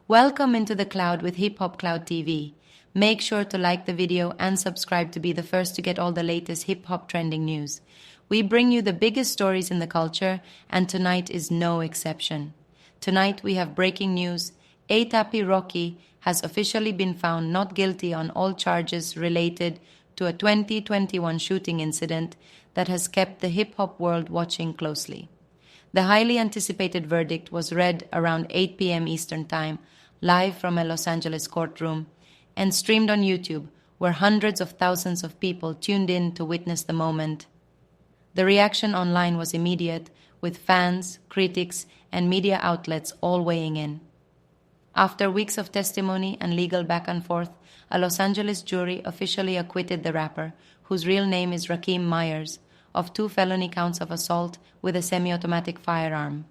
Welcome into the cloud with Hip Hop Cloud TV. Make sure to like the video and subscribe to be the first to get all the latest hip hop trending news. We bring you the biggest stories in the culture, and tonight is no exception. Tonight we have breaking news. A AP Rocky has officially been found not guilty on all charges related to a 2021 shooting incident that has kept the hip hop world watching closely. The highly anticipated verdict was read around 8 p.m. Eastern Time, live from a Los Angeles courtroom, and streamed on YouTube, where hundreds of thousands of people tuned in to witness the moment. The reaction online was immediate, with fans, critics, and media outlets all weighing in. After weeks of testimony and legal back and forth, a Los Angeles jury officially acquitted the rapper, whose real name is Rakim Myers, of 2 felony counts of assault with a semi-automatic firearm.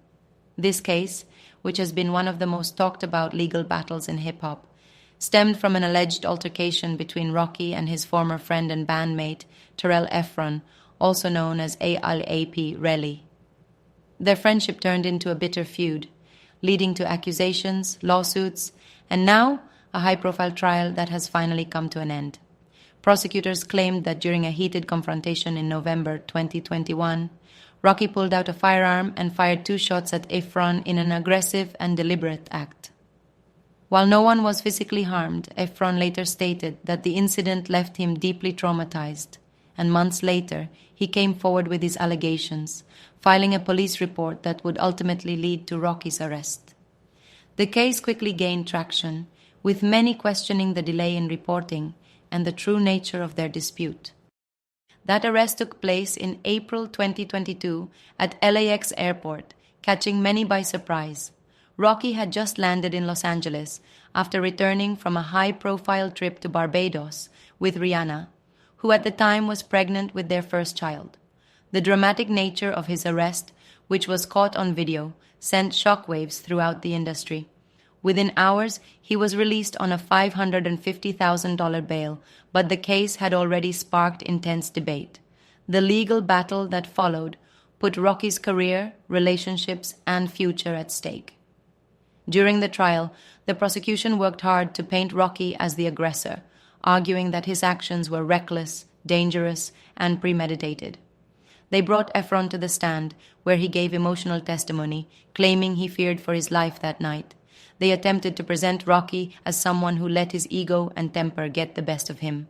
This case, which has been one of the most talked about legal battles in hip-hop, stemmed from an alleged altercation between Rocky and his former friend and bandmate, Terell Ephron, also known as A AP Relli. Their friendship turned into a bitter feud, leading to accusations, lawsuits, and now a high-profile trial that has finally come to an end. Prosecutors claimed that during a heated confrontation in November 2021, Rocky pulled out a firearm and fired 2 shots at Ephron in an aggressive and deliberate act. While no one was physically harmed, Ephron later stated that the incident left him deeply traumatized, and months later, he came forward with his allegations, filing a police report that would ultimately lead to Rocky's arrest. The case quickly gained traction, with many questioning the delay in reporting and the true nature of their dispute. That arrest took place in April 2022 at LAX airport, catching many by surprise. Rocky had just landed in Los Angeles after returning from a high-profile trip to Barbados with Rihanna, who at the time was pregnant with their first child. The dramatic nature of his arrest, which was caught on video, sent shockwaves throughout the industry. Within hours, he was released on a $550,000 bail, but the case had already sparked intense debate. The legal battle that followed put Rocky's career, relationships, and future at stake. During the trial, the prosecution worked hard to paint Rocky as the aggressor, arguing that his actions were reckless, dangerous, and premeditated. They brought Ephron to the stand, where he gave emotional testimony, claiming he feared for his life that night. They attempted to present Rocky as someone who let his ego and temper get the best of him.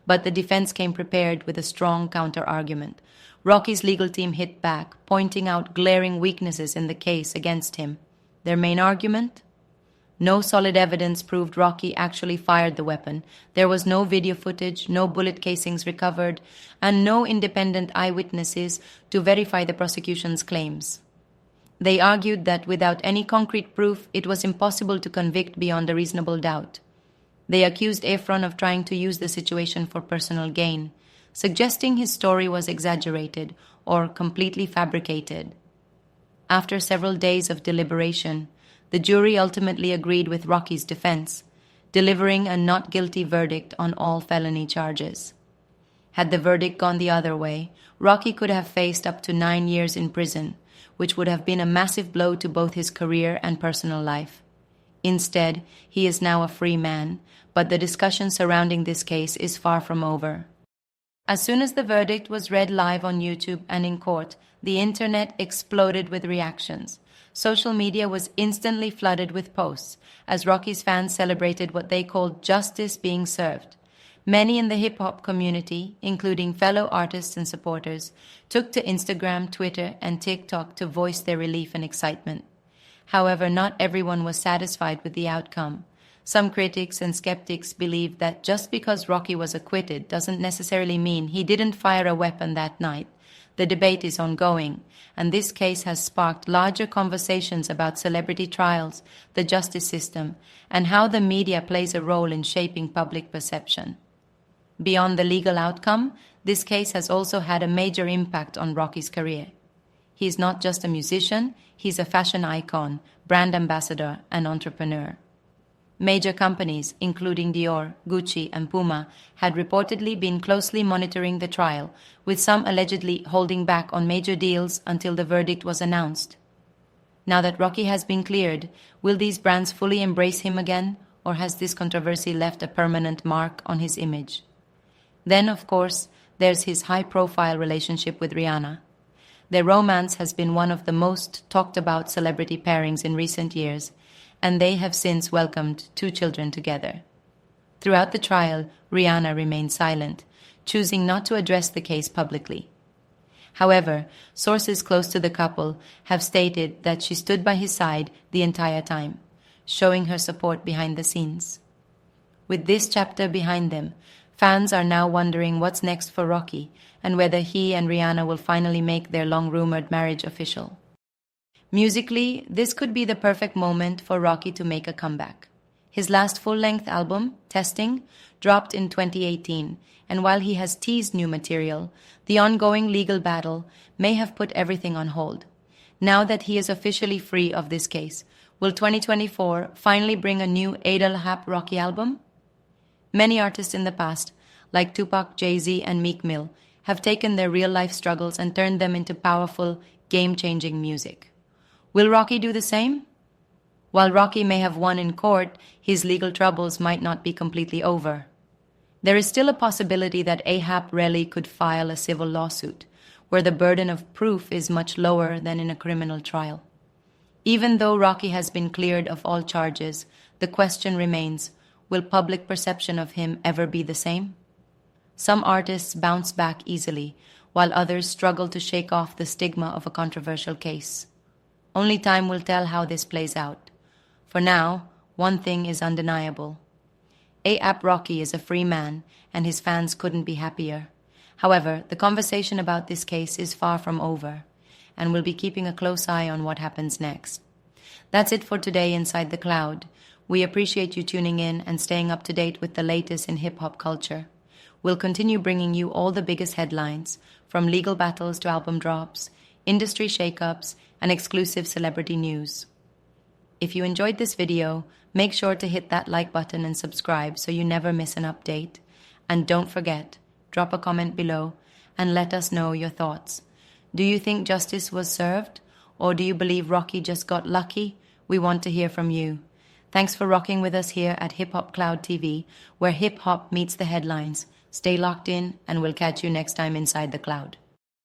But the defense came prepared with a strong counter-argument. Rocky's legal team hit back, pointing out glaring weaknesses in the case against him. Their main argument? No solid evidence proved Rocky actually fired the weapon. There was no video footage, no bullet casings recovered, and no independent eyewitnesses to verify the prosecution's claims. They argued that without any concrete proof, it was impossible to convict beyond a reasonable doubt. They accused Ephron of trying to use the situation for personal gain, suggesting his story was exaggerated or completely fabricated. After several days of deliberation, the jury ultimately agreed with Rocky's defense, delivering a not guilty verdict on all felony charges. Had the verdict gone the other way, Rocky could have faced up to 9 years in prison, which would have been a massive blow to both his career and personal life. Instead, he is now a free man, but the discussion surrounding this case is far from over. As soon as the verdict was read live on YouTube and in court, the internet exploded with reactions. Social media was instantly flooded with posts, as Rocky's fans celebrated what they called justice being served. Many in the hip-hop community, including fellow artists and supporters, took to Instagram, Twitter, and TikTok to voice their relief and excitement. However, not everyone was satisfied with the outcome. Some critics and skeptics believed that just because Rocky was acquitted doesn't necessarily mean he didn't fire a weapon that night. The debate is ongoing, and this case has sparked larger conversations about celebrity trials, the justice system, and how the media plays a role in shaping public perception. Beyond the legal outcome, this case has also had a major impact on Rocky's career. He is not just a musician, he's a fashion icon, brand ambassador, and entrepreneur. Major companies, including Dior, Gucci, and Puma, had reportedly been closely monitoring the trial, with some allegedly holding back on major deals until the verdict was announced. Now that Rocky has been cleared, will these brands fully embrace him again, or has this controversy left a permanent mark on his image? Then, of course, there's his high-profile relationship with Rihanna. Their romance has been one of the most talked-about celebrity pairings in recent years, and they have since welcomed 2 children together. Throughout the trial, Rihanna remained silent, choosing not to address the case publicly. However, sources close to the couple have stated that she stood by his side the entire time, showing her support behind the scenes. With this chapter behind them, fans are now wondering what's next for Rocky and whether he and Rihanna will finally make their long-rumored marriage official. Musically, this could be the perfect moment for Rocky to make a comeback. His last full-length album, Testing, dropped in 2018, and while he has teased new material, the ongoing legal battle may have put everything on hold. Now that he is officially free of this case, will 2024 finally bring a new A AP Rocky album? Many artists in the past, like Tupac, Jay-Z, and Meek Mill, have taken their real-life struggles and turned them into powerful, game-changing music. Will Rocky do the same? While Rocky may have won in court, his legal troubles might not be completely over. There is still a possibility that A AP Relli could file a civil lawsuit, where the burden of proof is much lower than in a criminal trial. Even though Rocky has been cleared of all charges, the question remains, will public perception of him ever be the same? Some artists bounce back easily, while others struggle to shake off the stigma of a controversial case. Only time will tell how this plays out. For now, one thing is undeniable. A AP Rocky is a free man, and his fans couldn't be happier. However, the conversation about this case is far from over, and we'll be keeping a close eye on what happens next. That's it for today Inside the Cloud. We appreciate you tuning in and staying up to date with the latest in hip-hop culture. We'll continue bringing you all the biggest headlines, from legal battles to album drops, industry shakeups, and exclusive celebrity news. If you enjoyed this video, make sure to hit that like button and subscribe so you never miss an update. And don't forget, drop a comment below and let us know your thoughts. Do you think justice was served? Or do you believe Rocky just got lucky? We want to hear from you. Thanks for rocking with us here at Hip Hop Cloud TV, where hip hop meets the headlines. Stay locked in, and we'll catch you next time inside the cloud.